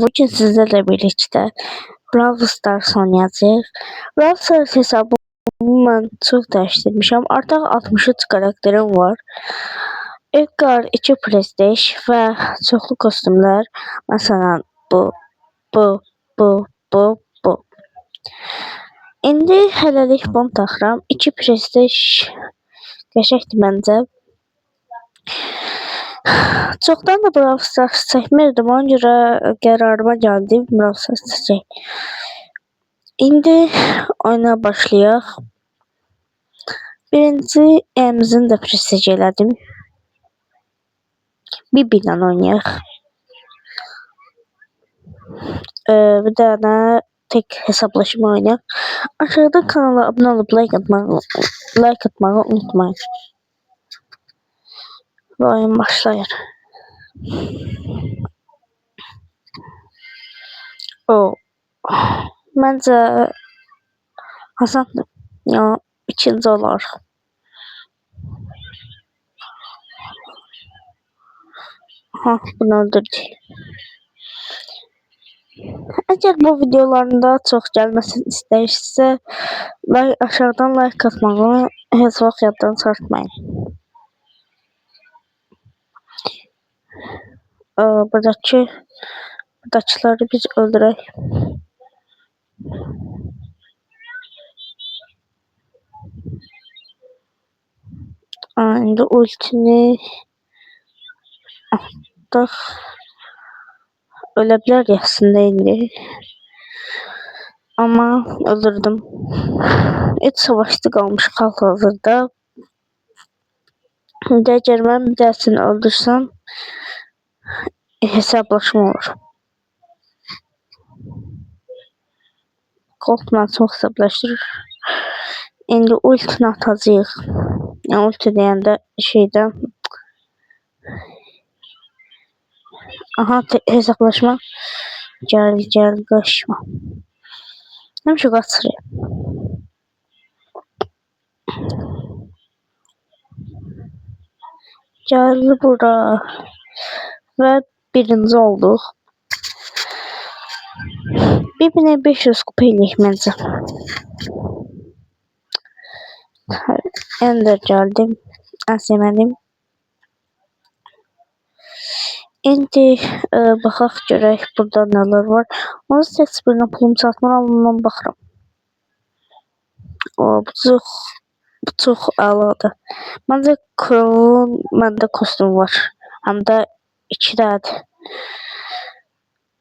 Bugün sizlerle birlikte Brawl Stars oynayacağıq. Brawl Stars hesabımı mən çox dəyişdirmişəm. Artıq 63 karakterim var. Edgar, 2 prestij və çoxlu kostyumlar. Məsələn, bu. İndi hələlik bunu taxıram. 2 prestij qəşəngdir məncə. Çoxdan da Brawl Stars çəkmirdim, ona görə qərarıma gəldim Brawl Stars çəkək. İndi oyuna başlayaq. Birinci əmizin də prestij elədim. Bibi ilə oynayaq. Bir dənə tek hesablaşma oynayaq. Aşağıda kanala abunə olub like atmağı unutmayın. Və oyun başlayır. Məncə Hasandır. Ya ikinci olar. Bunu öldürdük. Əgər bu videoların daha çox gəlməsini istəyirsinizsə, aşağıdan like atmağı heç vaxt yaddan çıxartmayın. Buradakiləri biz öldürək. İndi ultini atdıq. Ölə bilər əslində indi. Amma öldürdüm. 3 savaşçı qalmış hal-hazırda. Əgər mən bir dəsini öldürsəm, hesablaşma olur. Colt mən çox hesablaşdırır. İndi ultini atacağıq. Yəni ulti deyəndə şeydən. Aha, hesablaşma. Gəl, qaçma. Həmişə qaçırıq. Gəldi bura. Və birinci olduq. Bir-birine 500 kupa eləyik məncə. Ender gəldim. Əsəmədim. İndi baxaq görək burada nələr var. Onun heç birinə pulum çatmır, amma bundan baxıram. Bu çox əladır. Məncə Crow'un məndə kostyum var. Həm də 2 dənədir.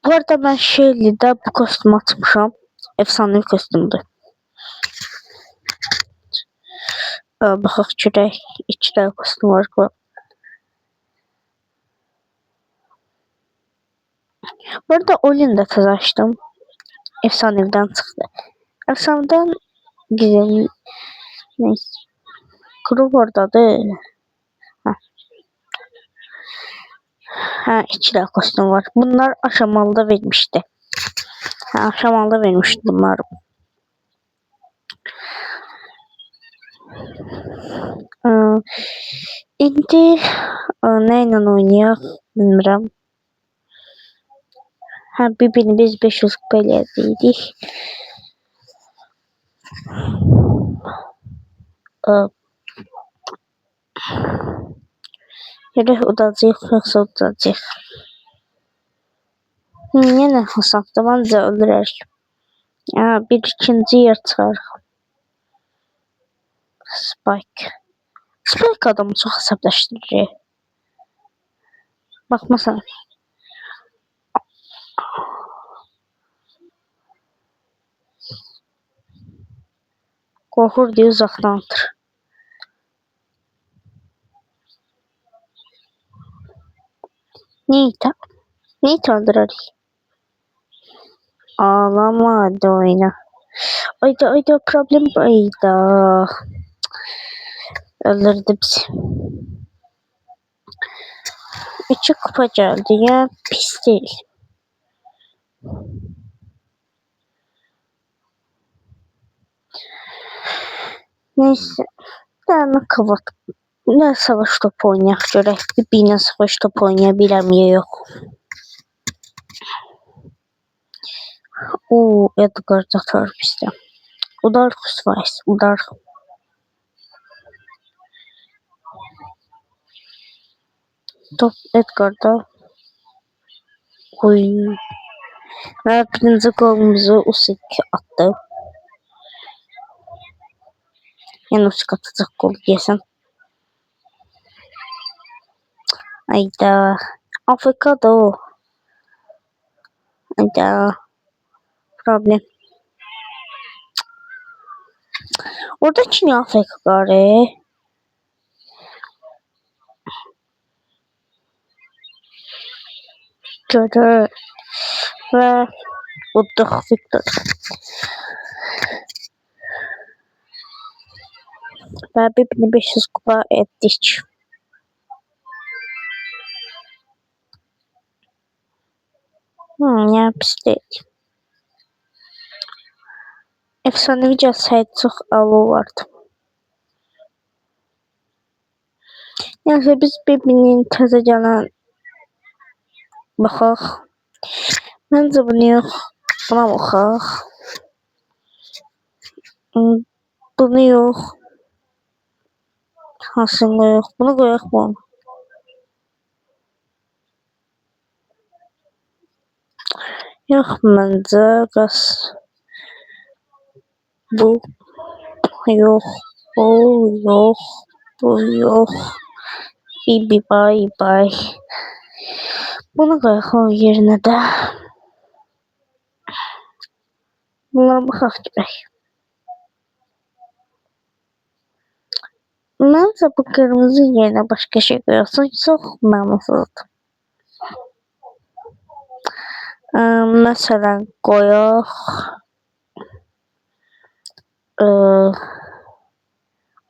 Bu arada mən Shelly'də bu kostyumu açmışam. Efsanevi kostyumdur. Baxaq görək. 2 dənə kostyum var. Bu arada oyunu da təzə açdım. Efsanevdən çıxdı. Efsanevdən güzel. Neyse. Crow oradadır. Ha, 2 dənə kostyum var. Bunlar aşamalıda vermişdi. Aşamalıda vermişdi bunlar. İndi nə ilə oynayaq bilmirəm. Bir-birini biz 500 kupa eləyəcəydik. Görək udacaq, yoxsa udacaq. Yenə Hasan'da məncə öldürərək. Bir ikinci yer çıxarıq. Spike adamı çox hesablaşdırır. Baxmasan. Qorxur deyə uzaqdan atır. Neyt öldürərik. Ağlama hadi oyna. Ayda problem ayda. Öldürdü bizi. 2 kupa geldi ya, pis değil. Neyse. Ne savaş topu oynayaq görək. Bir savaş topu oynaya biləm ya yox. Edgar zatar bizdə. Udar Kusvayis, udar. Top Edgar'da. Oy. Və birinci golumuzu Usik attı. Yəni Usik atacaq gol deyəsən. Ayda. Afrika'da o. Ayda. Problem. Orada Çin Afrika qarı. Görür. Və udduq Victor. Və 1500 kupa etdik. Yəni pis deyil. Efsanevi gəlsəydi çox əla olardı. Nəysə biz Bibinin təzə gələn baxaq. Məncə bunu yox. Buna baxaq. Bunu yox. Hansını yox. Bunu qoyaq bunu. Yox məncə. Bəs bu yox. Bu yox. Bu yox. Bibi bay bay. Bunu qoyaq onun yerinə də. Bunlara baxaq görək. Məncə bu qırmızı yerinə başqa şey qoyaqsa çox mənasızdır. Məsələn qoyaq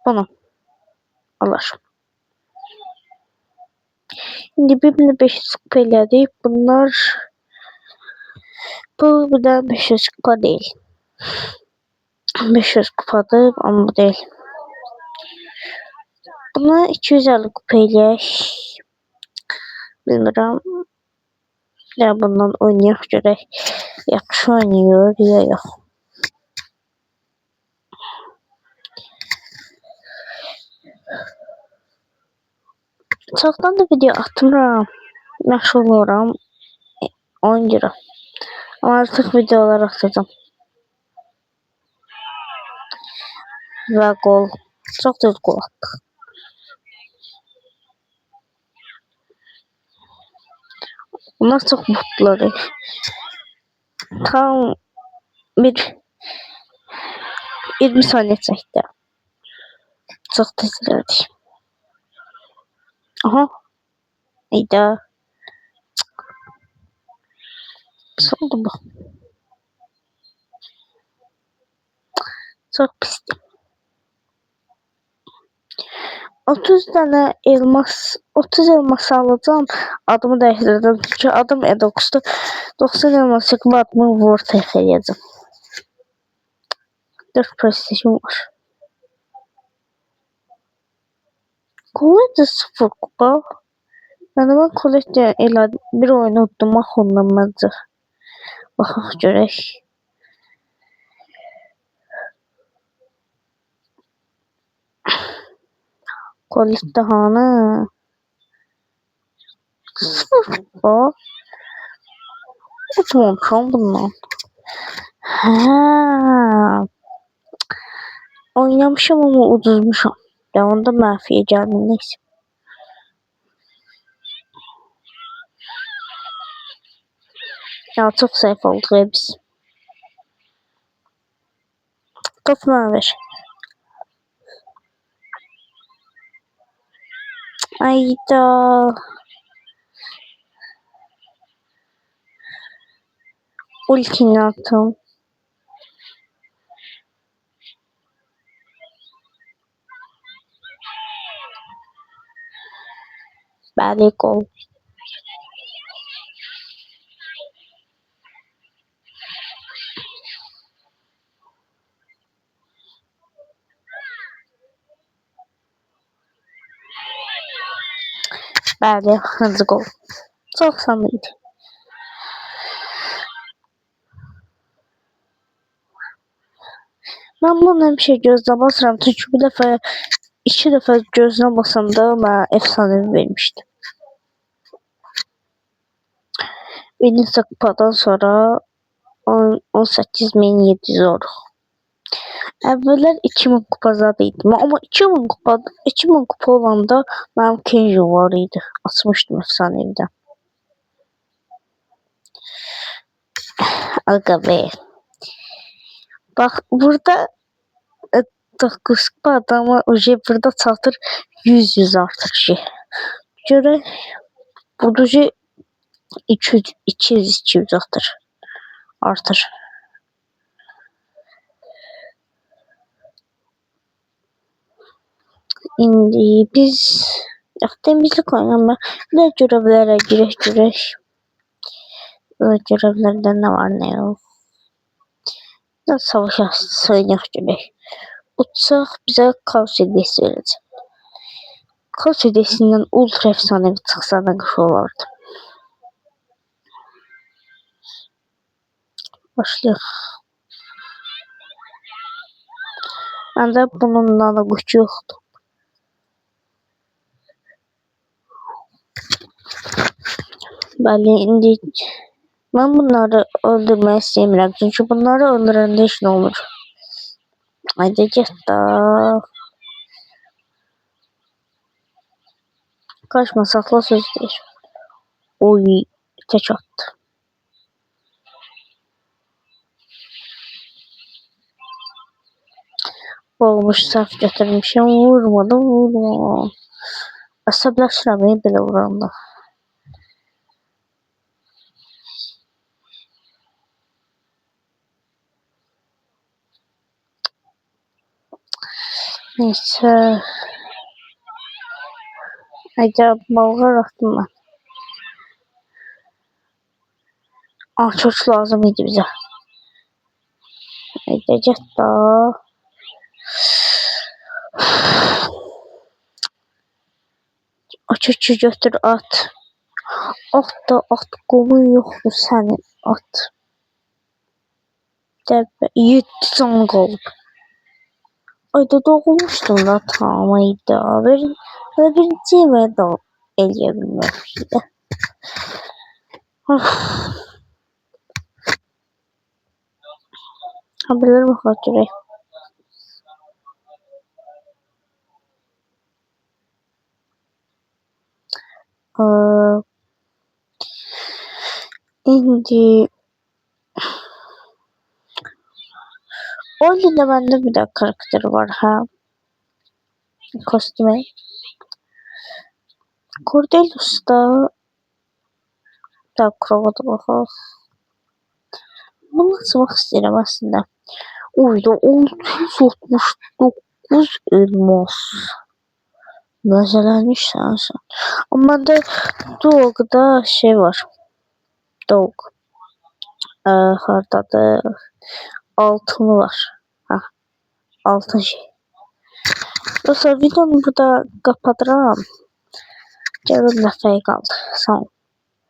bunu. Allah. İndi bir-birini 500 kupa elədik. Bunlar bu bir də 500 kupa deyil. 500 kupadır amma bu deyil. Buna 250 kupa eləyək. Bilmirəm. Ya bundan oynayaq görək. Yaxşı oynayır ya yox. Çoxdan da video atmıram. Məşğul oluram. Ona görə. Amma artıq videolar atacağım. Və qol. Çox düz qol atdıq. Bunlar çox mutludur. Tam bir 20 saniyə çəkdi. Çox tez elədik. Aha. İdə. Pis oldu bu. Çox pisdir. 30 dənə elmas, 30 elmas alacağım. Adımı dəyişdirəcəm. Çünki adım Edox'dur. 90 elmas çıxıb adımı Vortex eləyəcəm. 4 prestijim var. Kollecdə 0 kupa. Yəni mən kollecdə elədim. Bir oyunu uddum ondan məncə. Baxaq görək. Kollecdə hanı? 0 kupa. Utmamışam bundan. Hə. Oynamışam amma uduzmuşam. Ya onda məfiyə gəlmir neysə. Ya çox səhv olduq biz. Top mənə ver. Ayda. Ultini attım. Bəli, qol. Bəli, hızlı qol. Çox asan idi. Mən bunu həmişə gözlə basıram. Çünki bir dəfə, iki dəfə gözünə basanda mənə efsanevi vermişdi. Bir neçə kupadan sonra 18.700 oldu. Əvvəllər 2000 kupa zad idi. Amma 2000 kupa olanda mənim Kenji var idi. Açmışdım efsanevdən. Aga be. Bax burada 9 kupa adamı burada çatır 100 artır ki. Görək budur 200 artır. İndi biz temizlik oynama ne görevlere girək. Görevlərdə nə var, nə yox. Savaş oynayaq görək. Uçsaq bizə kaos hediyesi verəcək. Kaos hediyesindən ultra efsanevi çıxsa da qışı olardı. Başlayaq. Məndə bunun nano gücü yoxdur. Bəli, indi mən bunları öldürmək istəmirəm. Çünki bunları öldürəndə heç nə olmur. Haydi get da. Kaçma, saxla söz deyir. Oy, tək attı. Olmuş, səhv götürmüşəm. Vurma. Əsəbləşirəm belə vuranda. Neyse. Acaba balğar attım ben. Çok lazım idi bize. Gidecek da. Açıkçı götür at. At kolun yoktur senin at. Dəbə 7 can qalıb. Ayda doğulmuşdum da tam ayda. Birinci yeməyə da eləyə bilməmişdi də. Haberler baxaq görək. İndi oyunda bende bir de karakter var ha. Kostüme. Cordelius'da da Krova'da baxaq. Bunu açmaq istəyirəm aslında. Oyda 669 elmas. Nəzələnmiş sənsən. Amma da Dog'da şey var. Dog. Hardadır? Altını var. Altın şey. Dostlar videonu burada kapatıram. Gəlin dəfəyə qaldı. Sağ olun.